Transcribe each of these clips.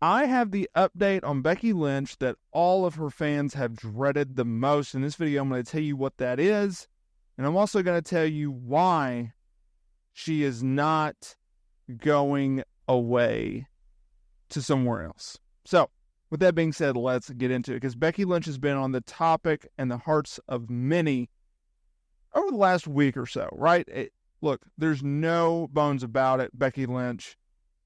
I have the update on Becky Lynch that all of her fans have dreaded the most. In this video, I'm going to tell you what that is. And I'm also going to tell you why she is not going away to somewhere else. So, with that being said, let's get into it. Because Becky Lynch has been on the topic and the hearts of many over the last week or so, right? Look, there's no bones about it. Becky Lynch,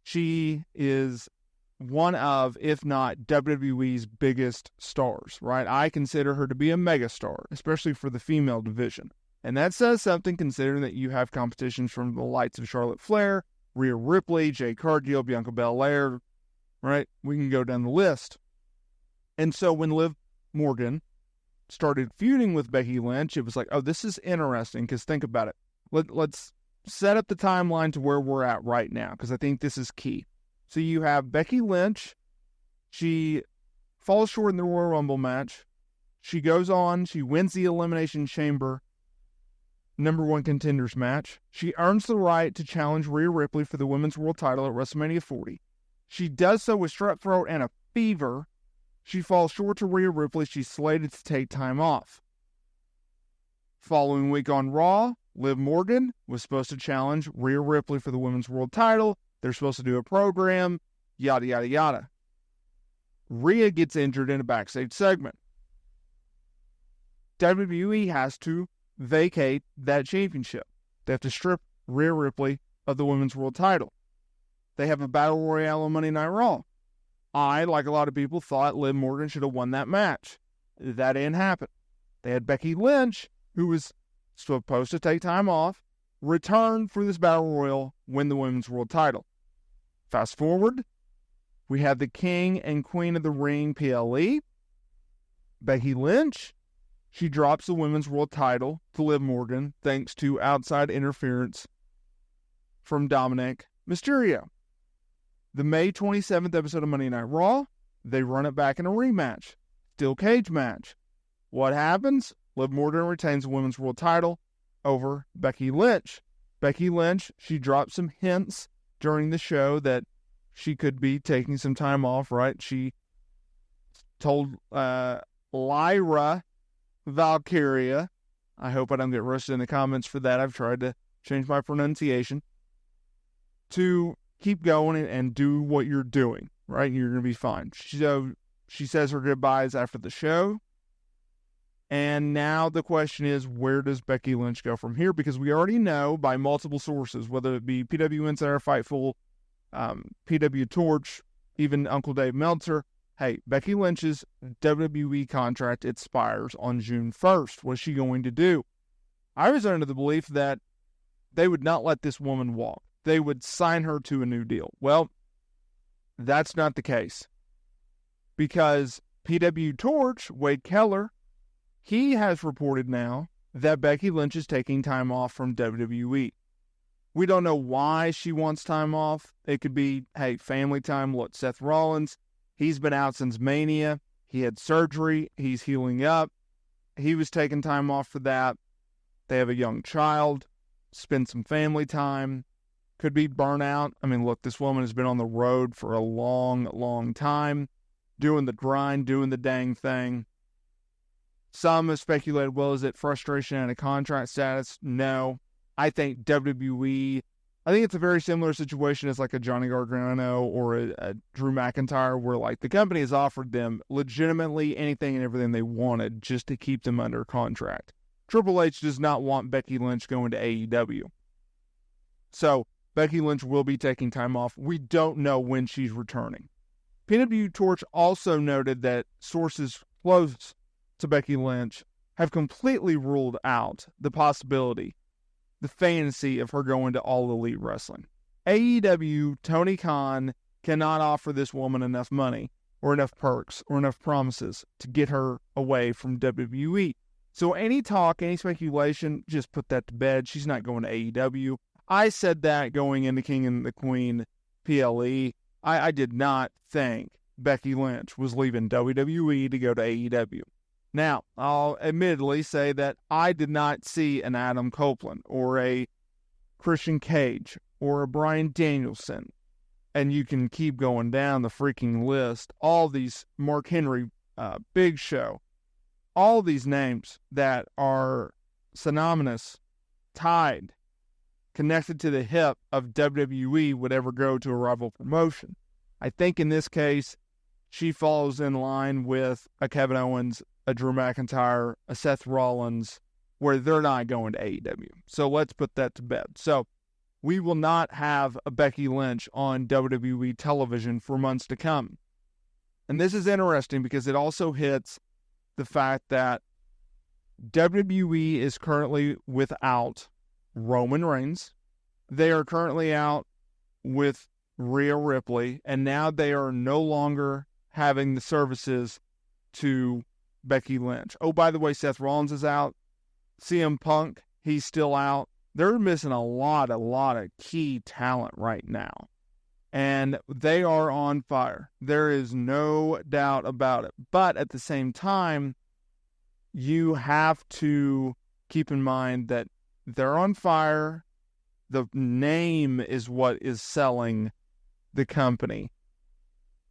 she is one of, if not WWE's biggest stars, right? I consider her to be a megastar, especially for the female division. And that says something considering that you have competitions from the likes of Charlotte Flair, Rhea Ripley, Jade Cargill, Bianca Belair, right? We can go down the list. And so when Liv Morgan started feuding with Becky Lynch, it was like, oh, this is interesting, because think about it. Let's set up the timeline to where we're at right now, because I think this is key. So you have Becky Lynch. She falls short in the Royal Rumble match. She goes on. She wins the Elimination Chamber #1 contenders match. She earns the right to challenge Rhea Ripley for the Women's World title at WrestleMania 40. She does so with strep throat and a fever. She falls short to Rhea Ripley. She's slated to take time off. Following week on Raw, Liv Morgan was supposed to challenge Rhea Ripley for the Women's World title. They're supposed to do a program, yada, yada, yada. Rhea gets injured in a backstage segment. WWE has to vacate that championship. They have to strip Rhea Ripley of the Women's World title. They have a Battle Royale on Monday Night Raw. I, like a lot of people, thought Liv Morgan should have won that match. That didn't happen. They had Becky Lynch, who was supposed to take time off, return for this Battle Royal, win the Women's World title. Fast forward, we have the King and Queen of the Ring PLE. Becky Lynch, she drops the Women's World title to Liv Morgan thanks to outside interference from Dominic Mysterio. The May 27th episode of Monday Night Raw, they run it back in a rematch. Steel cage match. What happens? Liv Morgan retains the Women's World title over Becky Lynch. Becky Lynch, she dropped some hints during the show that she could be taking some time off, right? She told Lyra Valkyria, I hope I don't get roasted in the comments for that. I've tried to change my pronunciation, to keep going and do what you're doing, right? You're going to be fine. So she says her goodbyes after the show. And now the question is, where does Becky Lynch go from here? Because we already know by multiple sources, whether it be PW Insider, Fightful, PW Torch, even Uncle Dave Meltzer, hey, Becky Lynch's WWE contract expires on June 1st. What's she going to do? I was under the belief that they would not let this woman walk. They would sign her to a new deal. Well, that's not the case. Because PW Torch, Wade Keller, he has reported now that Becky Lynch is taking time off from WWE. We don't know why she wants time off. It could be, hey, family time. Look, Seth Rollins, he's been out since Mania. He had surgery. He's healing up. He was taking time off for that. They have a young child. Spend some family time. Could be burnout. I mean, look, this woman has been on the road for a long, long time, doing the grind, doing the dang thing. Some have speculated, well, is it frustration and a contract status? No. I think WWE, I think it's a very similar situation as like a Johnny Gargano or a Drew McIntyre, where like the company has offered them legitimately anything and everything they wanted just to keep them under contract. Triple H does not want Becky Lynch going to AEW. So Becky Lynch will be taking time off. We don't know when she's returning. PW Torch also noted that sources close to Becky Lynch have completely ruled out the possibility, the fantasy of her going to All Elite Wrestling. AEW, Tony Khan cannot offer this woman enough money or enough perks or enough promises to get her away from WWE. So any talk, any speculation, just put that to bed. She's not going to AEW. I said that going into King and the Queen PLE. I did not think Becky Lynch was leaving WWE to go to AEW. Now, I'll admittedly say that I did not see an Adam Copeland or a Christian Cage or a Bryan Danielson And you can keep going down the freaking list. All these, Mark Henry, Big Show, all these names that are synonymous, tied, connected to the hip of WWE would ever go to a rival promotion. I think in this case, she falls in line with a Kevin Owens, a Drew McIntyre, a Seth Rollins, where they're not going to AEW. So let's put that to bed. So we will not have a Becky Lynch on WWE television for months to come. And this is interesting because it also hits the fact that WWE is currently without Roman Reigns. They are currently out with Rhea Ripley, and now they are no longer having the services to Becky Lynch. Oh, by the way, Seth Rollins is out. CM Punk, he's still out. They're missing a lot of key talent right now. And they are on fire. There is no doubt about it. But at the same time, you have to keep in mind that they're on fire. The name is what is selling the company.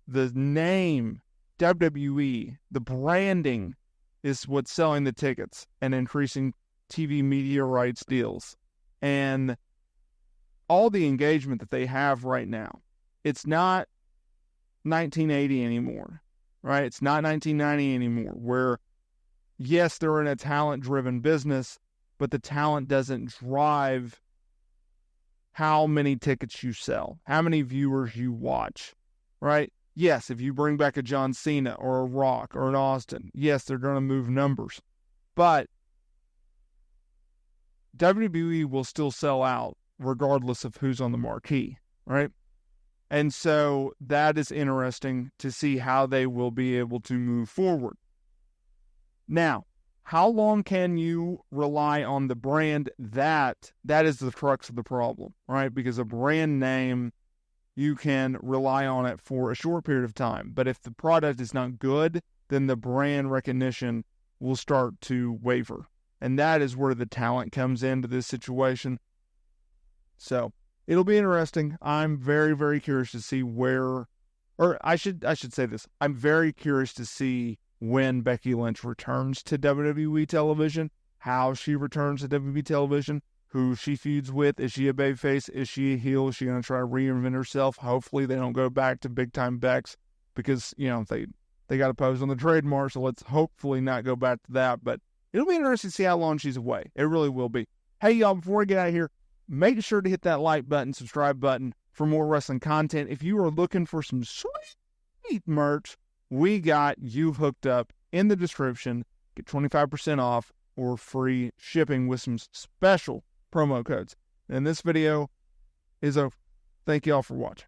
The name, WWE, the branding is what's selling the tickets and increasing TV media rights deals. And all the engagement that they have right now, it's not 1980 anymore, right? It's not 1990 anymore, where, yes, they're in a talent-driven business, but the talent doesn't drive how many tickets you sell, how many viewers you watch, right? Yes, if you bring back a John Cena or a Rock or an Austin, yes, they're going to move numbers. But WWE will still sell out regardless of who's on the marquee, right? And so that is interesting to see how they will be able to move forward. Now, how long can you rely on the brand? That is the crux of the problem, right? Because a brand name, you can rely on it for a short period of time. But if the product is not good, then the brand recognition will start to waver. And that is where the talent comes into this situation. So it'll be interesting. I'm very, very curious to see where, or I should say this. I'm very curious to see when Becky Lynch returns to WWE television, how she returns to WWE television, who she feuds with. Is she a babyface? Is she a heel? Is she going to try to reinvent herself? Hopefully they don't go back to big time Bex because, you know, they got to pose on the trademark. So let's hopefully not go back to that. But it'll be interesting to see how long she's away. It really will be. Hey, y'all, before we get out of here, make sure to hit that like button, subscribe button for more wrestling content. If you are looking for some sweet merch, we got you hooked up in the description. Get 25% off or free shipping with some special promo codes. And this video is over. Thank you all for watching.